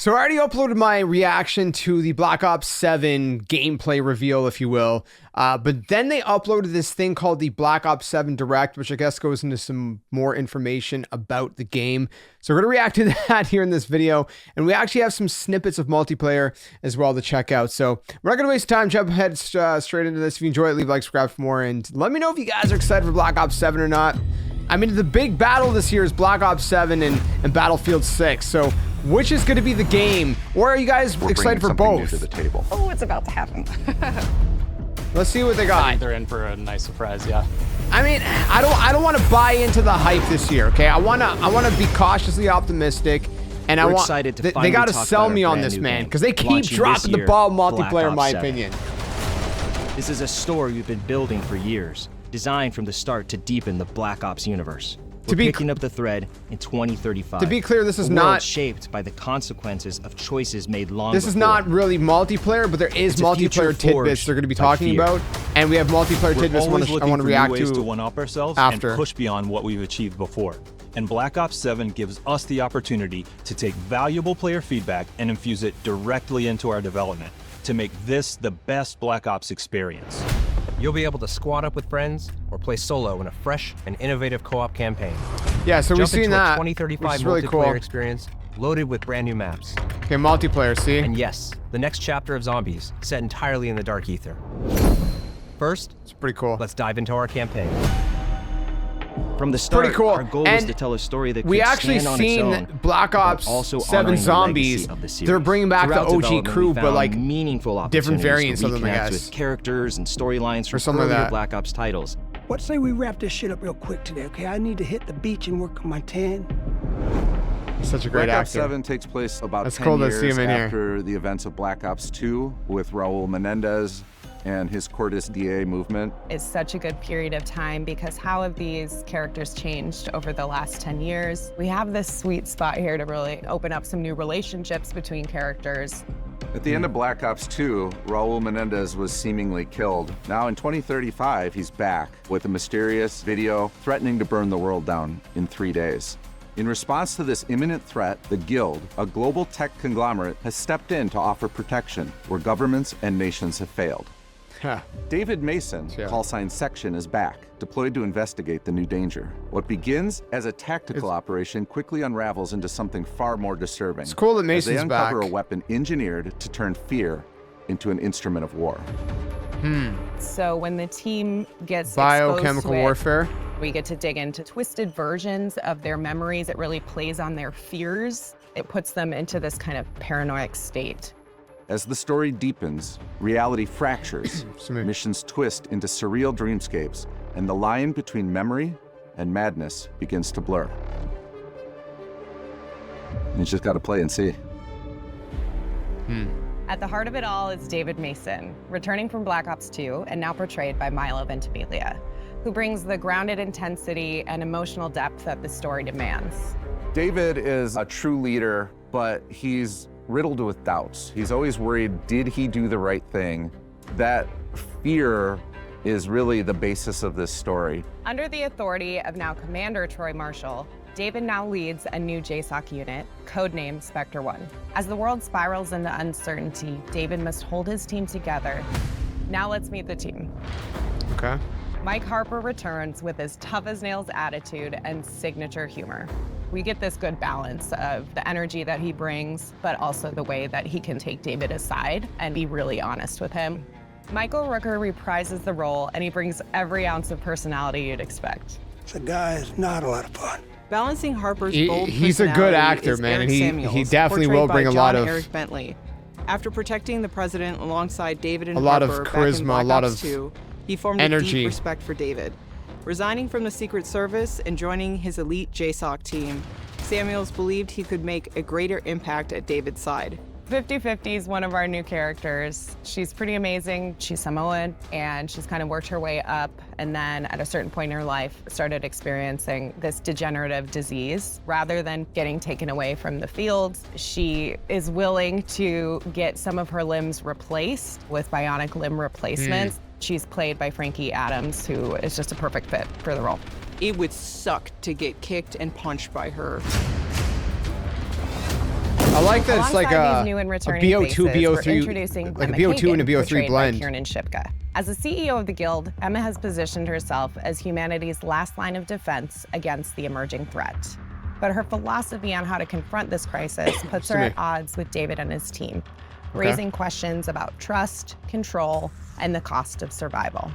So I already uploaded my reaction to the Black Ops 7 gameplay reveal, if you will. But then they uploaded this thing called the Black Ops 7 Direct, which I guess goes into some more information about the game. So we're going to react to that here in this video. And we actually have some snippets of multiplayer as well to check out. So we're not going to waste time. Jump ahead straight into this. If you enjoy it, leave a like, subscribe for more. And let me know if you guys are excited for Black Ops 7 or not. I mean, the big battle this year is Black Ops 7 and Battlefield 6. So which is going to be the game? Or are you guys excited for both? New to the table. Oh, it's about to happen. Let's see what they got. I think they're in for a nice surprise, yeah. I mean, I don't want to buy into the hype this year, okay? I want to be cautiously optimistic, and We're excited to they got to talk sell about me our on brand this, new man, game, because they keep launching dropping this the year, ball Black multiplayer, in my Ops 7. opinion. This is a story we've been building for years, designed from the start to deepen the Black Ops universe. We're picking up the thread in 2035. To be clear, this is a not world shaped by the consequences of choices made long This before. is not really multiplayer, but there is multiplayer tidbits they're going to be talking about, and we have multiplayer tidbits I want to react to one-up ourselves after. and push beyond what we've achieved before. And Black Ops 7 gives us the opportunity to take valuable player feedback and infuse it directly into our development to make this the best Black Ops experience. You'll be able to squad up with friends or play solo in a fresh and innovative co-op campaign. Yeah, so we've Jump into seen a that, 2035 which is really multiplayer cool. experience loaded with brand new maps. Okay, multiplayer, see? And yes, the next chapter of Zombies, set entirely in the dark ether. First, It's pretty cool. let's dive into our campaign. From the start, Pretty cool. our goal And was to tell a story that we could actually stand on its seen own, Black Ops also 7 honoring the Zombies. legacy of the series. They're bringing back the Throughout OG development, crew, we but found like meaningful different variants to of them, I reconnect guess. with characters and storylines from something like earlier that. Black Ops titles. What say we wrap this shit up real quick today, okay? I need to hit the beach and work on my tan. Such a great Black Ops actor. 7 takes place about That's 10 cool to years see him in here. after the events of Black Ops 2 with Raul Menendez and his Cortes DA movement. It's such a good period of time because how have these characters changed over the last 10 years? We have this sweet spot here to really open up some new relationships between characters. At the end of Black Ops 2, Raul Menendez was seemingly killed. Now in 2035, he's back with a mysterious video threatening to burn the world down in 3 days. In response to this imminent threat, the Guild, a global tech conglomerate, has stepped in to offer protection where governments and nations have failed. David Mason, callsign Section, is back, deployed to investigate the new danger. What begins as a tactical operation quickly unravels into something far more disturbing. It's cool that Mason's as they uncover back. a weapon engineered to turn fear into an instrument of war. So when the team gets Biochemical exposed to it, warfare. we get to dig into twisted versions of their memories. It really plays on their fears. It puts them into this kind of paranoid state. As the story deepens, reality fractures, missions twist into surreal dreamscapes, and the line between memory and madness begins to blur. You just gotta play and see. At the heart of it all is David Mason, returning from Black Ops 2 and now portrayed by Milo Ventimiglia, who brings the grounded intensity and emotional depth that the story demands. David is a true leader, but he's riddled with doubts. He's always worried, did he do the right thing? That fear is really the basis of this story. Under the authority of now Commander Troy Marshall, David now leads a new JSOC unit, codenamed Spectre 1. As the world spirals into uncertainty, David must hold his team together. Now let's meet the team. Okay. Mike Harper returns with his tough-as-nails attitude and signature humor. We get this good balance of the energy that he brings, but also the way that he can take David aside and be really honest with him. Michael Rooker reprises the role, and he brings every ounce of personality you'd expect. The guy is not a lot of fun. Balancing Harper's bold He's a good personality actor, is man, Eric and Samuels, he definitely portrayed will bring by a lot John of Eric Bentley. After protecting the president alongside David and a lot of Harper back charisma, in Black a lot Ops of 2, he formed a energy. deep respect for David. Resigning from the Secret Service and joining his elite JSOC team, Samuels believed he could make a greater impact at David's side. 50-50 is one of our new characters. She's pretty amazing. She's Samoan, and she's kind of worked her way up, and then at a certain point in her life, started experiencing this degenerative disease. Rather than getting taken away from the field, she is willing to get some of her limbs replaced with bionic limb replacements. She's played by Frankie Adams, who is just a perfect fit for the role. It would suck to get kicked and punched by her. I like that it's like Alongside a these new and returning BO2, faces, we're BO3, introducing like a Emma BO2 and a Kagan, BO3 portrayed by blend. Kiernan Shipka. As the CEO of the Guild, Emma has positioned herself as humanity's last line of defense against the emerging threat. But her philosophy on how to confront this crisis puts her at odds with David and his team, raising questions about trust, control, and the cost of survival.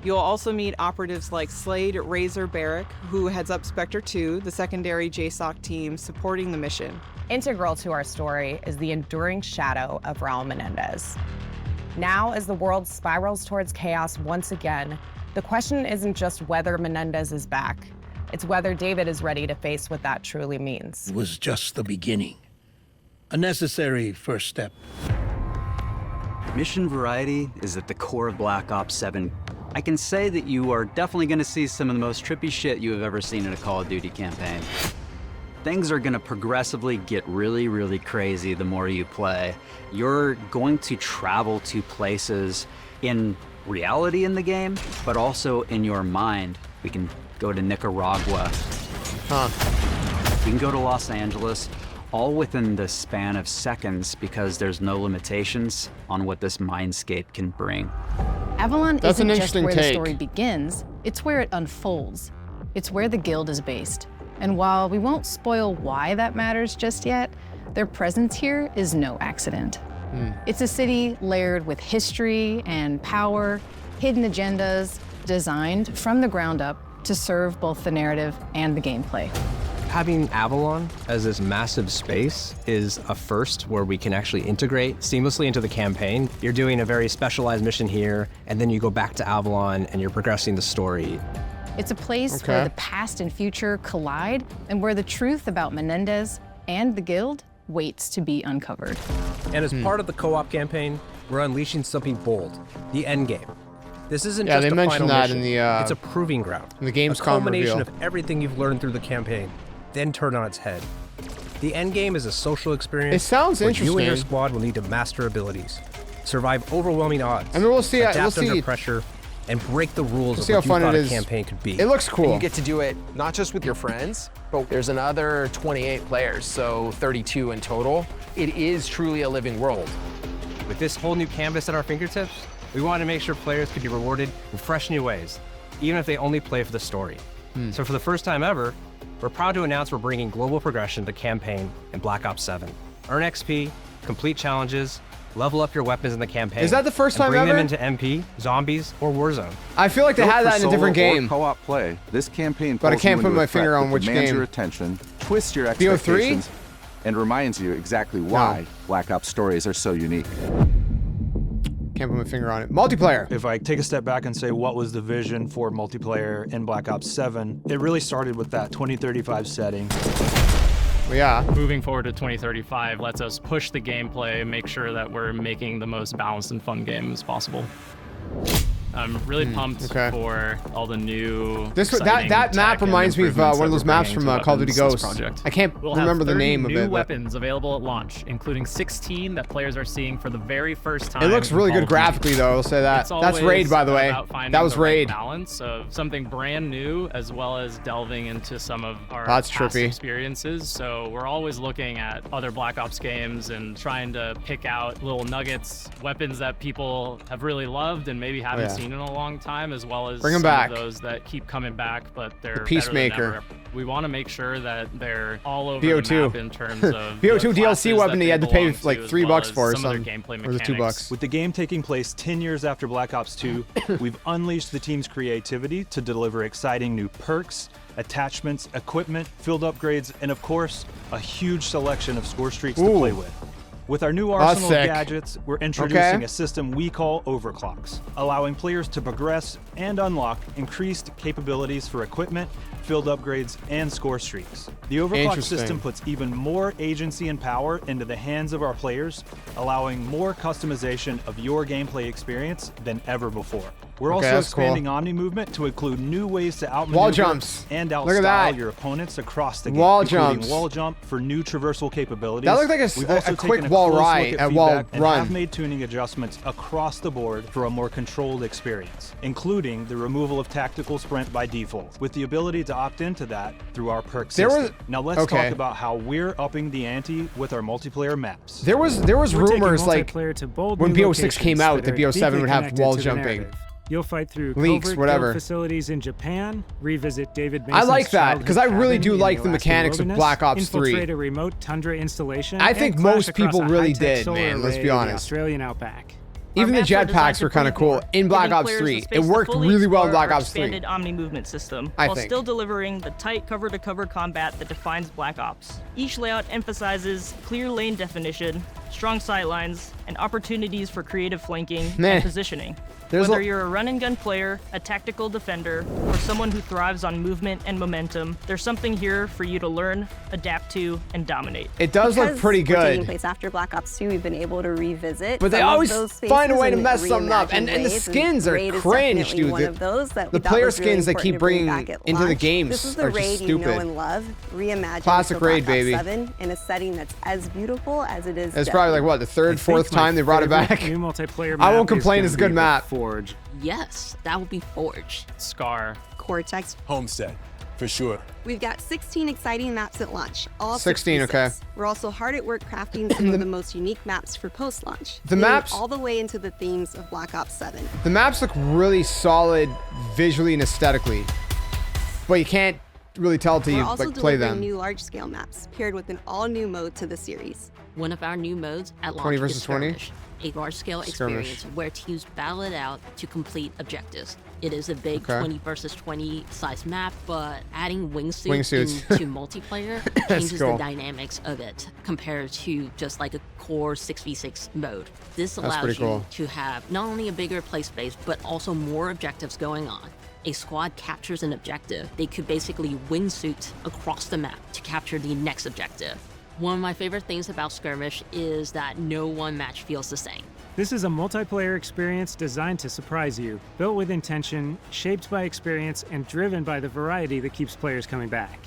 You'll also meet operatives like Slade Razor Barrick, who heads up Spectre 2, the secondary JSOC team supporting the mission. Integral to our story is the enduring shadow of Raul Menendez. Now, as the world spirals towards chaos once again, the question isn't just whether Menendez is back, it's whether David is ready to face what that truly means. It was just the beginning. A necessary first step. Mission variety is at the core of Black Ops 7. I can say that you are definitely going to see some of the most trippy shit you have ever seen in a Call of Duty campaign. Things are going to progressively get really, really crazy the more you play. You're going to travel to places in reality in the game, but also in your mind. We can go to Nicaragua. We can go to Los Angeles, all within the span of seconds because there's no limitations on what this mindscape can bring. Avalon That's an isn't just interesting where the take. story begins, it's where it unfolds. It's where the Guild is based. And while we won't spoil why that matters just yet, their presence here is no accident. It's a city layered with history and power, hidden agendas, designed from the ground up to serve both the narrative and the gameplay. Having Avalon as this massive space is a first where we can actually integrate seamlessly into the campaign. You're doing a very specialized mission here, and then you go back to Avalon and you're progressing the story. It's a place where the past and future collide and where the truth about Menendez and the Guild waits to be uncovered. And as part of the co-op campaign, we're unleashing something bold, the end game. This isn't Yeah, just they a mentioned final that mission. in the, it's a proving ground. in the Gamescom a culmination reveal. of everything you've learned through the campaign, then turned on its head. The end game is a social experience. It sounds where you and your interesting. squad will need to master abilities, survive overwhelming odds, I mean, we'll see. adapt under pressure, and break the rules of see how what you fun thought it a is. campaign could be. It looks cool. You get to do it not just with your friends, but there's another 28 players, so 32 in total. It is truly a living world. With this whole new canvas at our fingertips, we want to make sure players could be rewarded in fresh new ways, even if they only play for the story. So for the first time ever, we're proud to announce we're bringing global progression to campaign in Black Ops 7. Earn XP, complete challenges, level up your weapons in the campaign. Is that the first time bring ever? them into MP, zombies, or Warzone. I feel like they Built had for that in a different solo or game. co-op play. This campaign But I pulls you can't put into a my threat finger that on which demands game. your attention, twists your BO3? expectations, and reminds you exactly why Black Ops stories are so unique. Can't put my finger on it. Multiplayer. If I take a step back and say what was the vision for multiplayer in Black Ops 7, it really started with that 2035 setting. Yeah. Moving forward to 2035 lets us push the gameplay, make sure that we're making the most balanced and fun game as possible. I'm really pumped for all the new that map reminds me of one of those maps from Call of Duty Ghosts. Project. I can't remember the name of it. New weapons available at launch, including 16 that players are seeing for the very first time. It looks really good in Call of graphically, though. I'll say that. It's That's Raid, by the way. about finding That was the right Raid. balance of something brand new, as well as delving into some of our That's past trippy. experiences. So we're always looking at other Black Ops games and trying to pick out little nuggets, weapons that people have really loved and maybe haven't seen in a long time, as well as Bring 'em some back. of those that keep coming back, but they're Peacemaker. better than ever. We want to make sure that they're all over BO2. the map in terms of BO2 the DLC classes weapon that you had to they pay belong like to, as $3 well for or as some of something. their gameplay Or was it mechanics. $2? With the game taking place 10 years after Black Ops 2, we've unleashed the team's creativity to deliver exciting new perks, attachments, equipment, field upgrades, and of course, a huge selection of score streaks to play with. With our new arsenal of sick. gadgets, we're introducing a system we call overclocks, allowing players to progress and unlock increased capabilities for equipment, field upgrades, and score streaks. The overclock Interesting. system puts even more agency and power into the hands of our players, allowing more customization of your gameplay experience than ever before. We're Okay, also that's expanding cool. Omni movement to include new ways to outmaneuver Wall jumps. and Look at outstyle that. your opponents across the game, Wall including jumps. wall jump for new traversal capabilities. That looked like We've also a quick taken wall close ride, look at a wall feedback and run. have made tuning adjustments across the board for a more controlled experience, including the removal of tactical sprint by default, with the ability to opt into that through our perk system. Now let's talk about how we're upping the ante with our multiplayer maps. There was rumors like when BO6 came out that BO7 would have wall jumping. You'll fight through leaks, covert whatever. guild facilities in Japan, revisit David Mason's I like that because I really do cabin in like the Alaskan mechanics of wilderness, Black Ops 3. infiltrate a remote tundra installation. I think and clash most across people a really high-tech did, solar man. Let's array be in the honest. Australian outback. Even the maps are designed jetpacks to were kind of play cool more, in Black giving Ops players 3. the It space to worked fully really well in explore Black our Ops 3. expanded Omni movement system, I while think. still delivering the tight cover-to-cover combat that defines Black Ops. Each layout emphasizes clear lane definition, strong sightlines, and opportunities for creative flanking and positioning. Whether you're a run-and-gun player, a tactical defender, or someone who thrives on movement and momentum, there's something here for you to learn, adapt to, and dominate. It does look pretty We're taking good. place after Black Ops 2, we've been able to revisit. But they some of always those find a way to spaces mess in something up. And reimagined the ways, skins are Raid is cringe, definitely dude. one of those that we The thought player was really skins they important keep to bring bringing back at into the launch. games This is the are just Raid you know stupid. and love, reimagined Classic for Black Raid, Ops baby. 7 in a setting that's as beautiful as it is. It's probably like what, the third, fourth time they brought it back. New multiplayer I map won't complain. is It's a gonna good be map. Forge. Yes, that would be Forge. Scar. Cortex. Homestead, for sure. We've got 16 exciting maps at launch, all 16, okay. We're also hard at work crafting some of the most unique maps for post-launch. The leading maps- all the way into the themes of Black Ops 7. The maps look really solid visually and aesthetically, but you can't really tell till We're you also like play delivering them. new large-scale maps paired with an all-new mode to the series. One of our new modes at 20 launch versus is 20? Skirmish, a large-scale Skirmish. experience where teams battle it out to complete objectives. It is a big Okay. 20 versus 20 size map, but adding wingsuits Wingsuits. into multiplayer That's changes cool. the dynamics of it compared to just like a core 6v6 mode. This That's allows pretty you cool. to have not only a bigger play space, but also more objectives going on. A squad captures an objective, they could basically wingsuit across the map to capture the next objective. One of my favorite things about Skirmish is that no one match feels the same. This is a multiplayer experience designed to surprise you, built with intention, shaped by experience, and driven by the variety that keeps players coming back.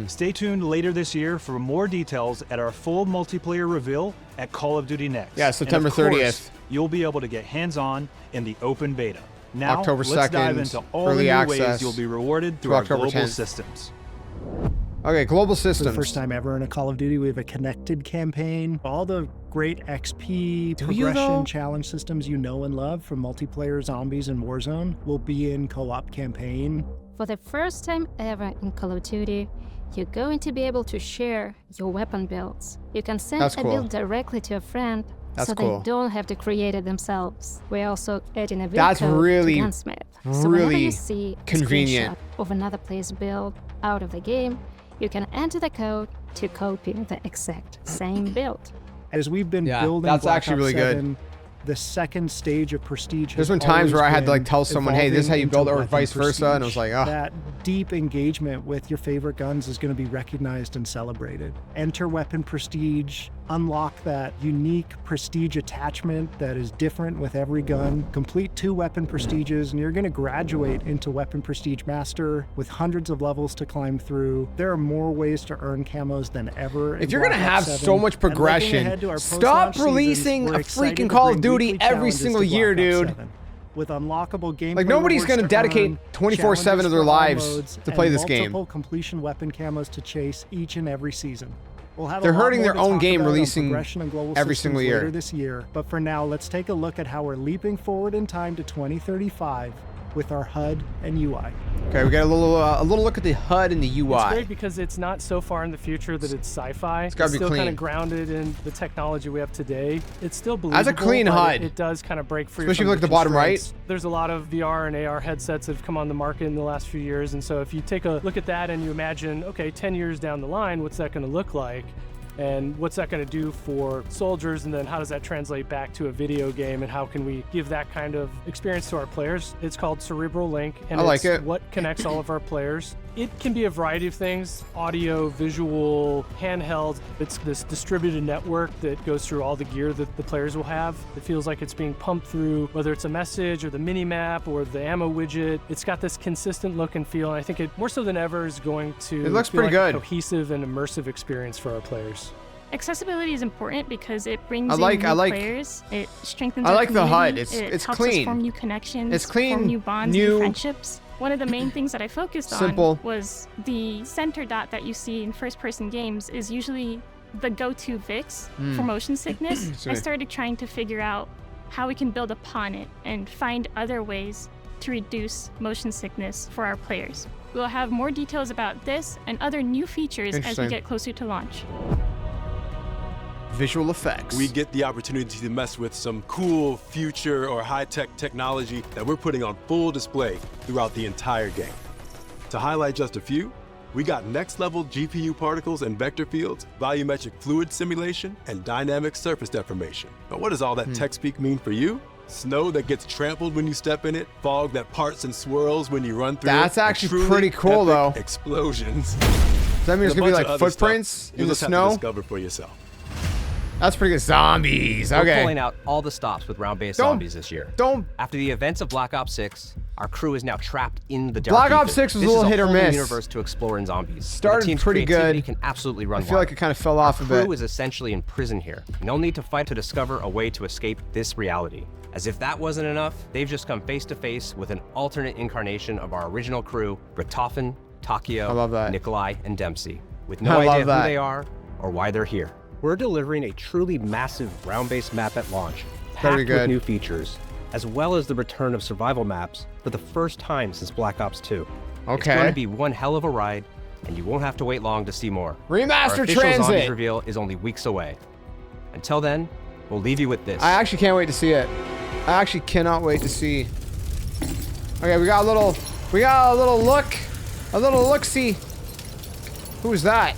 Stay tuned later this year for more details at our full multiplayer reveal at Call of Duty Next. Yeah, September And of course, 30th. You'll be able to get hands-on in the open beta. Now, October let's dive 2nd, into all early the new access ways you'll be rewarded to through our October global 10th. systems. Okay, global For the systems. first time ever in a Call of Duty, we have a connected campaign. All the great XP, Do you, though? progression, challenge systems you know and love from multiplayer, zombies, and Warzone will be in co-op campaign. For the first time ever in Call of Duty, you're going to be able to share your weapon builds. You can send That's a cool. build directly to a friend, That's so cool. they don't have to create it themselves. We're also adding a build That's code really, to Gunsmith. So whenever really you see a convenient. screenshot of another player's build out of the game, you can enter the code to copy the exact same build. As we've been Yeah, building that's Black actually Ops really good. 7, the second stage of Prestige There's has been times where I always had to like been tell someone, hey, this is how you evolving build it, or into vice weapon versa, and it was prestige. like, oh. That deep engagement with your favorite guns is going to be recognized and celebrated. Enter Weapon Prestige, unlock that unique Prestige attachment that is different with every gun, complete 2 Weapon Prestiges, and you're going to graduate into Weapon Prestige Master with hundreds of levels to climb through. There are more ways to earn camos than ever. If in you're gonna Black have Ops 7. so much And looking progression, ahead to our stop post-launch seasons, releasing we're a excited freaking to Call of bring Duty weekly every challenges single to year, Black Ops dude. 7. With unlockable gameplay Like, nobody's rewards gonna to dedicate earn, 24/7 challenges of their for all lives modes, to play and this game. multiple completion weapon camos to chase each and every season. We'll have They're a lot hurting more their to own talk game about on releasing progression and global every systems single year. later this year. But for now, let's take a look at how we're leaping forward in time to 2035 with our HUD and UI. Okay, we got a little look at the HUD and the UI. It's great because it's not so far in the future that it's sci-fi. It's gotta be still kind clean. of grounded in the technology we have today. It's still believable. Has a clean but HUD. It does kind of break free. Especially from like the bottom right. constraints. There's a lot of VR and AR headsets that have come on the market in the last few years, and so if you take a look at that and you imagine, okay, 10 years down the line, what's that going to look like? And what's that going to do for soldiers, and then how does that translate back to a video game, and how can we give that kind of experience to our players? It's called Cerebral Link, and I like it's it. what connects all of our players. It can be a variety of things: audio, visual, handheld. It's this distributed network that goes through all the gear that the players will have. It feels like it's being pumped through, whether it's a message or the mini map or the ammo widget. It's got this consistent look and feel, and I think it more so than ever is going to It looks feel pretty like good. a cohesive and immersive experience for our players. Accessibility is important because it brings I like players. It strengthens I our like the HUD. community. It's it helps clean. us form new connections. It's clean, form new bonds, new, new friendships. One of the main things that I focused simple. on was the center dot that you see in first-person games is usually the go-to fix for motion sickness. I Sweet. started trying to figure out how we can build upon it and find other ways to reduce motion sickness for our players. We'll have more details about this and other new features as we get closer to launch. Visual effects. We get the opportunity to mess with some cool future or high-tech technology that we're putting on full display throughout the entire game. To highlight just a few, we got next-level GPU particles and vector fields, volumetric fluid simulation, and dynamic surface deformation. But what does all that tech speak mean for you? Snow that gets trampled when you step in it, fog that parts and swirls when you run through it. That's actually pretty cool, though. Explosions. Does that mean there's And a gonna be bunch like of other footprints stuff in you'll the just have to snow? discover for yourself. That's pretty good. Zombies. We're Okay. pulling out all the stops with round-based Don't- zombies this year. Don't. After the events of Black Ops 6, our crew is now trapped in the dark Black Ops ether. 6 was a This little is hit or whole new miss. universe to explore in zombies. Started The team's pretty creativity good. can absolutely run I feel like it kind of fell off a Our crew bit. is essentially in prison here. No need to fight to discover a way to escape this reality. As if that wasn't enough, they've just come face to face with an alternate incarnation of our original crew, Richtofen, Takio, I love that. Nikolai, and Dempsey, with no I love idea that. who they are or why they're here. We're delivering a truly massive round-based map at launch, packed Very with good. new features, as well as the return of survival maps for the first time since Black Ops 2. It's Okay. going to be one hell of a ride, and you won't have to wait long to see more. Remaster Our official Transit. Zombies reveal is only weeks away. Until then, we'll leave you with this. I actually can't wait to see it. I actually cannot wait to see. Okay, we got a little look-see. Who's that?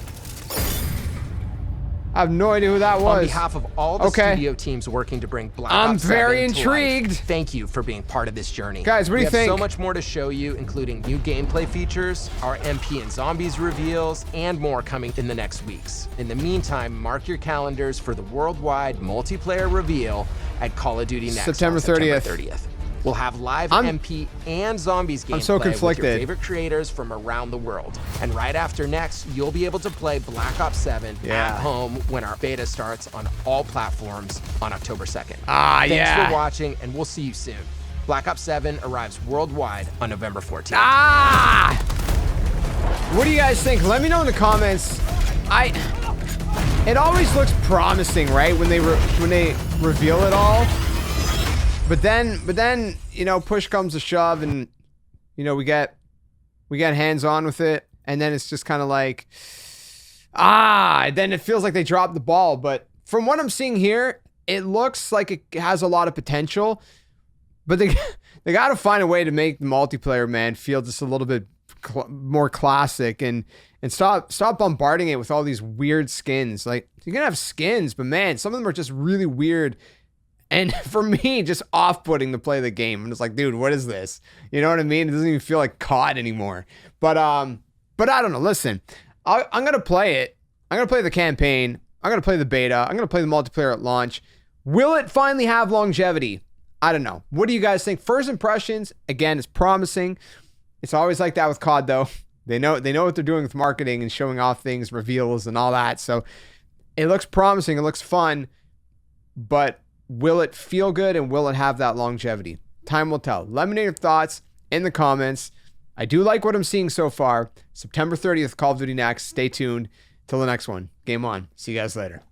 I have no idea who that was. On behalf of all the studio teams working to bring Black I'm Ops very 7 to intrigued. life, thank you for being part of this journey. Guys, what do you think? We have so much more to show you, including new gameplay features, our MP and Zombies reveals, and more coming in the next weeks. In the meantime, mark your calendars for the worldwide multiplayer reveal at Call of Duty Next September on September 30th. 30th. We'll have live MP and Zombies gameplay I'm so with your conflicted. favorite creators from around the world. And right after Next, you'll be able to play Black Ops 7 at home when our beta starts on all platforms on October 2nd. Thanks for watching, and we'll see you soon. Black Ops 7 arrives worldwide on November 14th. What do you guys think? Let me know in the comments. It always looks promising, right? When they reveal it all. But then, you know, push comes to shove, and you know, we get hands on with it, and then it's just kind of like, then it feels like they dropped the ball. But from what I'm seeing here, it looks like it has a lot of potential. But they got to find a way to make the multiplayer, man, feel just a little bit more classic, and stop bombarding it with all these weird skins. Like, you can have skins, but man, some of them are just really weird. And for me, just off-putting to play the game. I'm just like, dude, what is this? You know what I mean? It doesn't even feel like COD anymore. But I don't know. Listen, I'm gonna play it. I'm gonna play the campaign. I'm gonna play the beta. I'm gonna play the multiplayer at launch. Will it finally have longevity? I don't know. What do you guys think? First impressions, again, it's promising. It's always like that with COD, though. They know what they're doing with marketing and showing off things, reveals, and all that. So it looks promising. It looks fun, but will it feel good, and will it have that longevity? Time will tell. Let me know your thoughts in the comments. I do like what I'm seeing so far. September 30th, Call of Duty Next. Stay tuned. Till the next one. Game on. See you guys later.